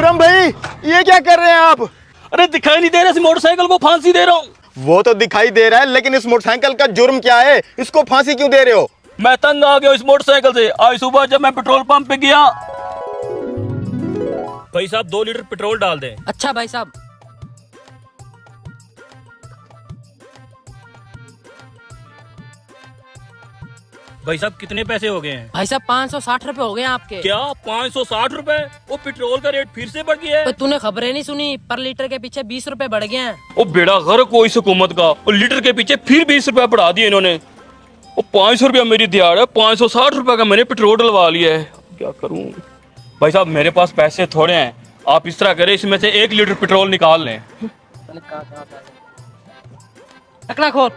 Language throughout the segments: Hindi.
खुर्रम भाई, ये क्या कर रहे हैं आप? अरे दिखाई नहीं दे रहा, इस मोटरसाइकिल को फांसी दे रहा हूँ। वो तो दिखाई दे रहा है, लेकिन इस मोटरसाइकिल का जुर्म क्या है? इसको फांसी क्यों दे रहे हो? मैं तंग आ गया इस मोटरसाइकिल से। आज सुबह जब मैं पेट्रोल पंप पे गया, भाई साहब 2 लीटर पेट्रोल डाल दें। अच्छा भाई साहब। भाई साहब कितने पैसे हो गए हैं? भाई साहब 560 रुपए हो गए आपके। क्या 560 रुपए? वो पेट्रोल का रेट फिर से बढ़ गया है। तो तूने खबरें नहीं सुनी? पर लीटर के पीछे 20 रुपए बढ़ गए हैं। वो बेड़ा गर्क हो इस हुकूमत का। और लीटर के पीछे फिर 20 रुपए बढ़ा दिए इन्होंने। वो 500 रुपया मेरी दिहाड़ है, 560 रुपए का मैंने पेट्रोल डलवा लिया है। क्या करूँ भाई साहब, मेरे पास पैसे थोड़े हैं। आप इस तरह करें, इसमें से 1 लीटर पेट्रोल निकाल लें। टकला खोल।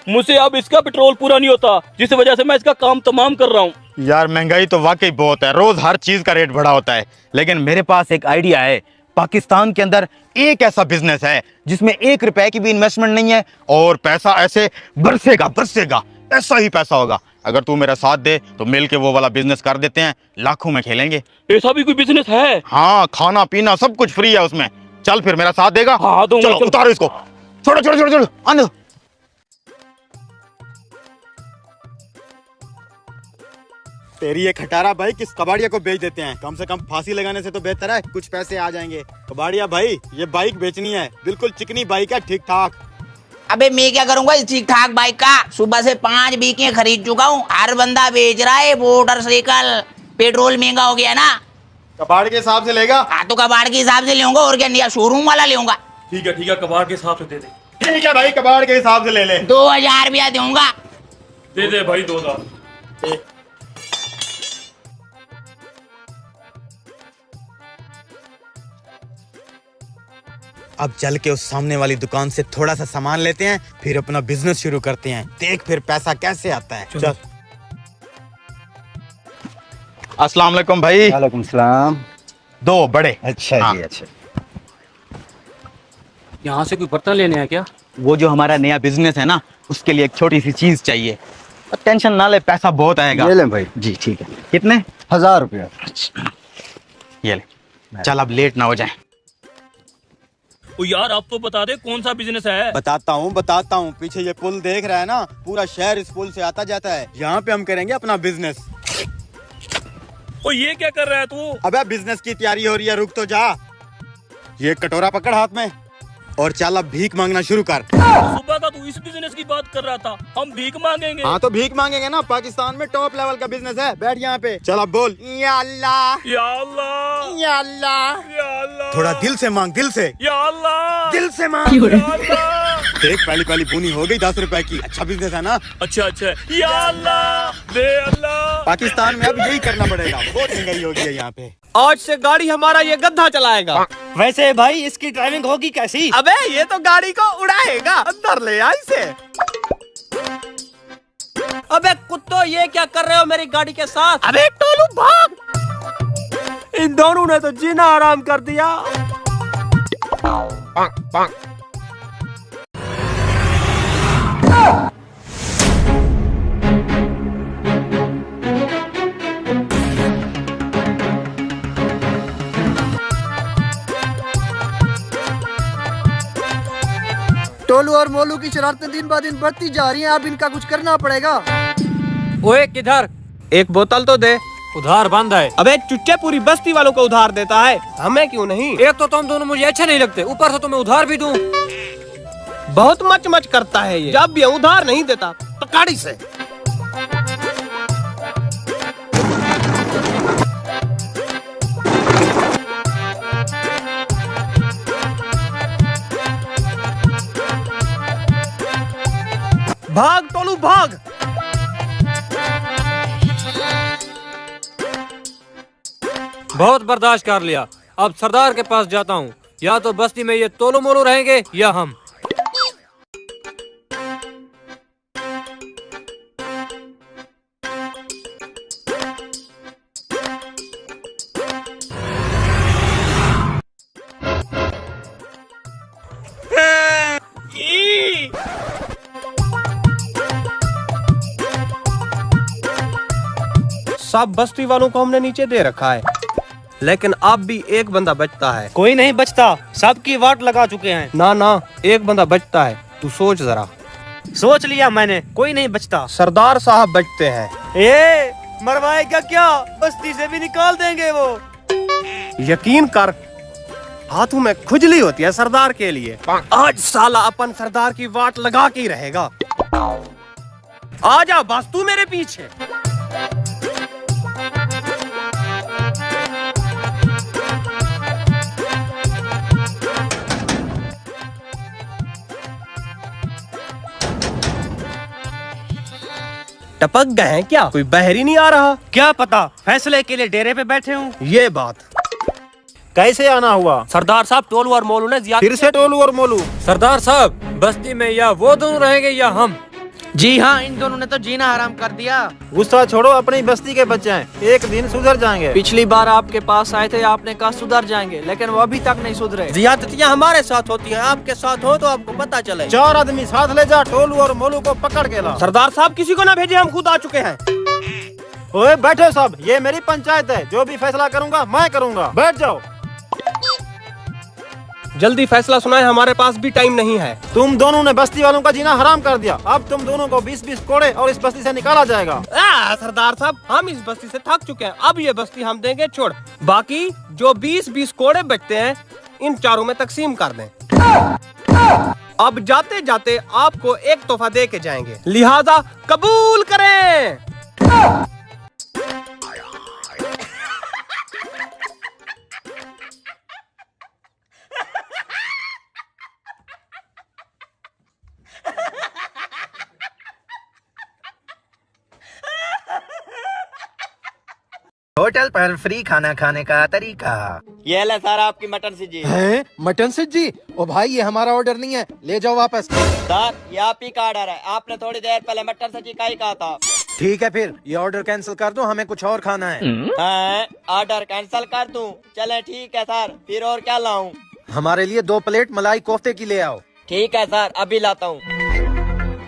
मुझसे अब इसका पेट्रोल पूरा नहीं होता, जिस वजह से मैं इसका काम तमाम कर रहा हूँ। यार महंगाई तो वाकई बहुत है, रोज हर चीज का रेट बढ़ा होता है। लेकिन मेरे पास एक आइडिया है। पाकिस्तान के अंदर एक ऐसा बिजनेस है जिसमें 1 रुपए की भी इन्वेस्टमेंट नहीं है और पैसा ऐसे बरसेगा बरसेगा, ऐसा ही पैसा होगा। अगर तू मेरा साथ दे तो मिल के वो वाला बिजनेस कर देते हैं, लाखों में खेलेंगे। ऐसा भी कोई बिजनेस है? हाँ, खाना पीना सब कुछ फ्री है उसमें। चल फिर, मेरा साथ देगा? हाँ दूंगा। चलो उतारो इसको। छोड़ो छोड़ो छोड़ो छोड़ो, आने दो। तेरी ये खटारा भाई किस कबाड़िया को बेच देते हैं। कम से कम फांसी लगाने से तो बेहतर है, कुछ पैसे आ जाएंगे। कबाड़िया भाई, ये बाइक बेचनी है, बिल्कुल चिकनी बाइक है, ठीक ठाक। अबे मैं क्या करूंगा इस ठीक ठाक बाइक का? सुबह से 5 बीकें खरीद चुका हूँ, हर बंदा बेच रहा है मोटरसाइकिल। पेट्रोल महंगा हो गया ना। कबाड़ के हिसाब से लेगा? हाँ तो कबाड़ के हिसाब से लूंगा, और क्या शोरूम वाला लूंगा। ठीक है, कबाड़ के हिसाब से दे दे। ठीक है भाई, कबाड़ के हिसाब से ले ले। 2000 रुपया दूंगा। दे दे भाई 2000। अब चल के उस सामने वाली दुकान से थोड़ा सा सामान लेते हैं, फिर अपना बिजनेस शुरू करते हैं। देख फिर पैसा कैसे आता है। चल। अस्सलाम वालेकुम भाई। वालेकुम सलाम। 2 बड़े। अच्छा हाँ। जी, अच्छा। यहाँ से कोई बर्तन लेने हैं क्या? वो जो हमारा नया बिजनेस है ना, उसके लिए एक छोटी सी चीज चाहिए। और टेंशन ना ले, पैसा बहुत आएगा। ले लें भाई। जी ठीक है। कितने? 1000 रुपया। ये ले। चल अब लेट ना हो जाए। ओ यार आप तो बता दे कौन सा बिजनेस है? बताता हूँ। पीछे ये पुल देख रहा है ना, पूरा शहर इस पुल से आता जाता है। यहाँ पे हम करेंगे अपना बिजनेस। ओ ये क्या कर रहा है तू? अबे बिजनेस की तैयारी हो रही है, रुक तो जा। ये कटोरा पकड़ हाथ में और चल अब भीख मांगना शुरू कर। सुबह का तू इस बिजनेस की बात कर रहा था, हम भीख मांगेंगे? हाँ तो भीख मांगेंगे ना, पाकिस्तान में टॉप लेवल का बिजनेस है। बैठ यहाँ पे। चल अब बोल, या अल्लाह या अल्लाह या अल्लाह। या अल्लाह। थोड़ा दिल से मांग, दिल से। या अल्लाह। दिल से मांग। या अल्लाह। देख पहली बुनी हो गई 10 रुपए की। अच्छा बिजनेस है ना? अच्छा या अल्लाह दे अल्लाह। पाकिस्तान में अब यही करना पड़ेगा, बहुत महंगाई हो गई है यहाँ पे। आज से गाड़ी हमारा ये गधा चलाएगा। वैसे भाई इसकी ड्राइविंग होगी कैसी? अबे ये तो गाड़ी को उड़ाएगा, अंदर ले आ इसे। अबे कुत्तो, ये क्या कर रहे हो मेरी गाड़ी के साथ? अबे टोलू भाग। इन दोनों ने तो जीना आराम कर दिया। टोलू और मोलू की शरारतें दिन ब दिन बढ़ती जा रही हैं। अब इनका कुछ करना पड़ेगा। ओए किधर? एक बोतल तो दे। उधार बंद है। अबे चुच्चे पूरी बस्ती वालों को उधार देता है, हमें क्यों नहीं? एक तो तुम दोनों मुझे अच्छे नहीं लगते, ऊपर से तुम्हें उधार भी दूं। बहुत मच करता है ये। जब भी उधार नहीं देता तो गाड़ी से। भाग टोलू भाग। बहुत बर्दाश्त कर लिया, अब सरदार के पास जाता हूँ। या तो बस्ती में ये तोलू मोलू रहेंगे या हम। सब बस्ती वालों को हमने नीचे दे रखा है। लेकिन अब भी एक बंदा बचता है। कोई नहीं बचता, सबकी वाट लगा चुके हैं। ना ना, एक बंदा बचता है, तू सोच जरा। सोच लिया मैंने, कोई नहीं बचता। सरदार साहब बचते हैं। ए, मरवाएगा क्या? बस्ती से भी निकाल देंगे वो। यकीन कर, हाथों में खुजली होती है सरदार के लिए। आज साला अपन सरदार की वाट लगा के ही रहेगा। आजा बस तू मेरे पीछे। टपक गए हैं क्या? कोई बहर ही नहीं आ रहा। क्या पता, फैसले के लिए डेरे पे बैठे हूँ। ये बात कैसे आना हुआ? सरदार साहब, टोलू और मोलू ने फिर से टोलू और मोलू? सरदार साहब, बस्ती में या वो दोनों रहेंगे या हम। जी हाँ, इन दोनों ने तो जीना हराम कर दिया। गुस्सा छोड़ो, अपनी बस्ती के बच्चे हैं, एक दिन सुधर जाएंगे। पिछली बार आपके पास आए थे, आपने कहा सुधर जाएंगे, लेकिन वो अभी तक नहीं सुधरे। ज्यादतियाँ हमारे साथ होती हैं, आपके साथ हो तो आपको पता चले। 4 आदमी साथ ले जा, टोलू और मोलू को पकड़ के ला। सरदार साहब, किसी को ना भेजे, हम खुद आ चुके हैं। ओए बैठो सब, ये मेरी पंचायत है, जो भी फैसला करूंगा मैं करूंगा। बैठ जाओ। जल्दी फैसला सुनाए, हमारे पास भी टाइम नहीं है। तुम दोनों ने बस्ती वालों का जीना हराम कर दिया। अब तुम दोनों को 20-20 कोड़े और इस बस्ती से निकाला जाएगा। सरदार साहब, हम इस बस्ती से थक चुके हैं, अब ये बस्ती हम देंगे छोड़। बाकी जो 20-20 कोड़े बचते हैं, इन चारों में तकसीम कर दें। अब जाते जाते आपको एक तोहफा दे के जाएंगे, लिहाजा कबूल करें। होटल पर फ्री खाना खाने का तरीका। ये ले सर आपकी मटन सब्जी। हैं? मटन सब्जी? ओ भाई, ये हमारा ऑर्डर नहीं है, ले जाओ वापस। सर, ये आप ही का ऑर्डर है, आपने थोड़ी देर पहले मटन सब्जी का ही कहा था। ठीक है, फिर ये ऑर्डर कैंसिल कर दो, हमें कुछ और खाना है। ऑर्डर कैंसिल कर दूं? चले ठीक है सर, फिर और क्या लाऊं? हमारे लिए 2 प्लेट मलाई कोफ्ते की ले आओ। ठीक है सर, अभी लाता हूँ।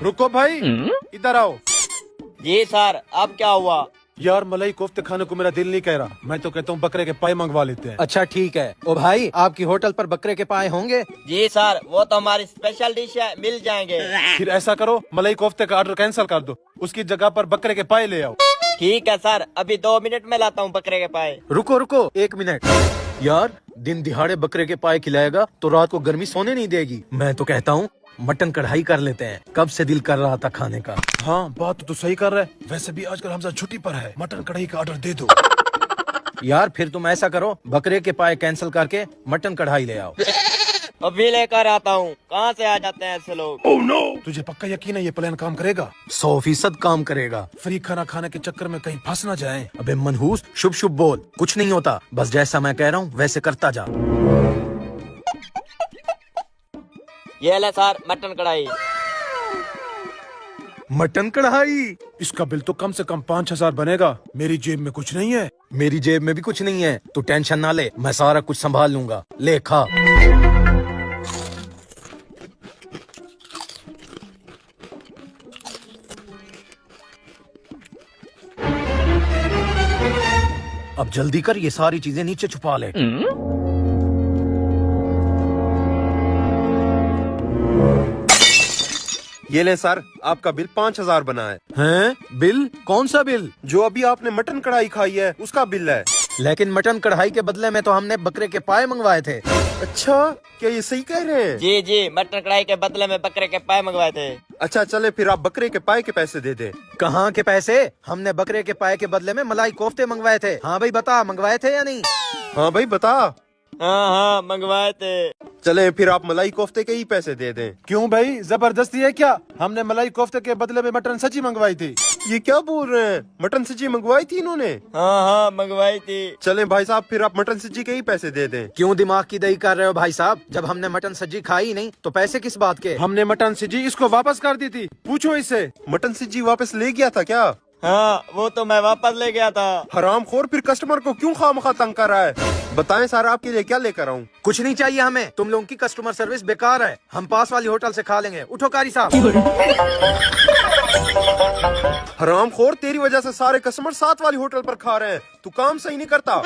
रुको भाई, इधर आओ। जी सर, अब क्या हुआ? यार, मलाई कोफ्ते खाने को मेरा दिल नहीं कह रहा, मैं तो कहता हूँ बकरे के पाए मंगवा लेते हैं। अच्छा ठीक है। ओ भाई, आपकी होटल पर बकरे के पाए होंगे? जी सर, वो तो हमारी स्पेशल डिश है, मिल जाएंगे। फिर ऐसा करो, मलाई कोफ्ते का ऑर्डर कैंसिल कर दो, उसकी जगह पर बकरे के पाए ले आओ। ठीक है सर, अभी 2 मिनट में लाता हूँ बकरे के पाए। रुको रुको 1 मिनट। यार, दिन दिहाड़े बकरे के पाए खिलाएगा तो रात को गर्मी सोने नहीं देगी। मैं तो कहता हूँ मटन कढ़ाई कर लेते हैं, कब से दिल कर रहा था खाने का। हाँ, बात तो सही कर रहा है। वैसे भी आजकल हमजा छुट्टी पर है, मटन कढ़ाई का ऑर्डर दे दो। यार, फिर तुम ऐसा करो, बकरे के पाए कैंसिल करके मटन कढ़ाई ले आओ। अभी लेकर आता हूँ। कहाँ से आ जाते हैं ऐसे लोग? Oh no! तुझे पक्का यकीन है ये प्लान काम करेगा? 100% काम करेगा। फ्री खाना खाने के चक्कर में कहीं फंस ना जाए। अबे मनहूस, शुभ शुभ बोल, कुछ नहीं होता, बस जैसा मैं कह रहा हूँ वैसे करता जा। ये ले सर, मटन कढ़ाई। मटन कढ़ाई? इसका बिल तो कम से कम 5,000 बनेगा। मेरी जेब में कुछ नहीं है। मेरी जेब में भी कुछ नहीं है, तू टेंशन ना ले, मैं सारा कुछ संभाल लूंगा। ले खा। अब जल्दी कर, ये सारी चीजें नीचे छुपा ले। ये ले सर, आपका बिल 5,000 बना है। हैं? बिल? कौन सा बिल? जो अभी आपने मटन कढ़ाई खाई है उसका बिल है। लेकिन मटन कढ़ाई के बदले में तो हमने बकरे के पाए मंगवाए थे। अच्छा, क्या ये सही कह रहे हैं? जी जी, मटन कढ़ाई के बदले में बकरे के पाए मंगवाए थे। अच्छा चले, फिर आप बकरे के पाए के पैसे दे दे। कहाँ के पैसे? हमने बकरे के पाए के बदले में मलाई कोफ्ते मंगवाए थे। हाँ भाई बता, मंगवाए थे या नहीं? हाँ भाई बता। हाँ, मंगवाए थे। चले, फिर आप मलाई कोफ्ते के ही पैसे दे दें। क्यों भाई, जबरदस्ती है क्या? हमने मलाई कोफ्ते के बदले में मटन सब्जी मंगवाई थी। ये क्या बोल रहे हैं? मटन सब्जी मंगवाई थी इन्होंने? हाँ, मंगवाई थी। चले भाई साहब, फिर आप मटन सब्जी के ही पैसे दे दें। क्यों दिमाग की दही कर रहे हो भाई साहब? जब हमने मटन सब्जी खाई नहीं तो पैसे किस बात के? हमने मटन सब्जी इसको वापस कर दी थी, पूछो इससे। मटन सब्जी वापस ले गया था क्या? हाँ, वो तो मैं वापस ले गया था। हरामखोर, फिर कस्टमर को क्यों खामखा तंग कर रहा है? बताएं सर, आपके लिए क्या लेकर आऊं? कुछ नहीं चाहिए हमें, तुम लोगों की कस्टमर सर्विस बेकार है। हम पास वाली होटल से खा लेंगे। उठो कारी साहब। हरामखोर, तेरी वजह से सारे कस्टमर साथ वाली होटल पर खा रहे हैं। तू काम सही नहीं करता।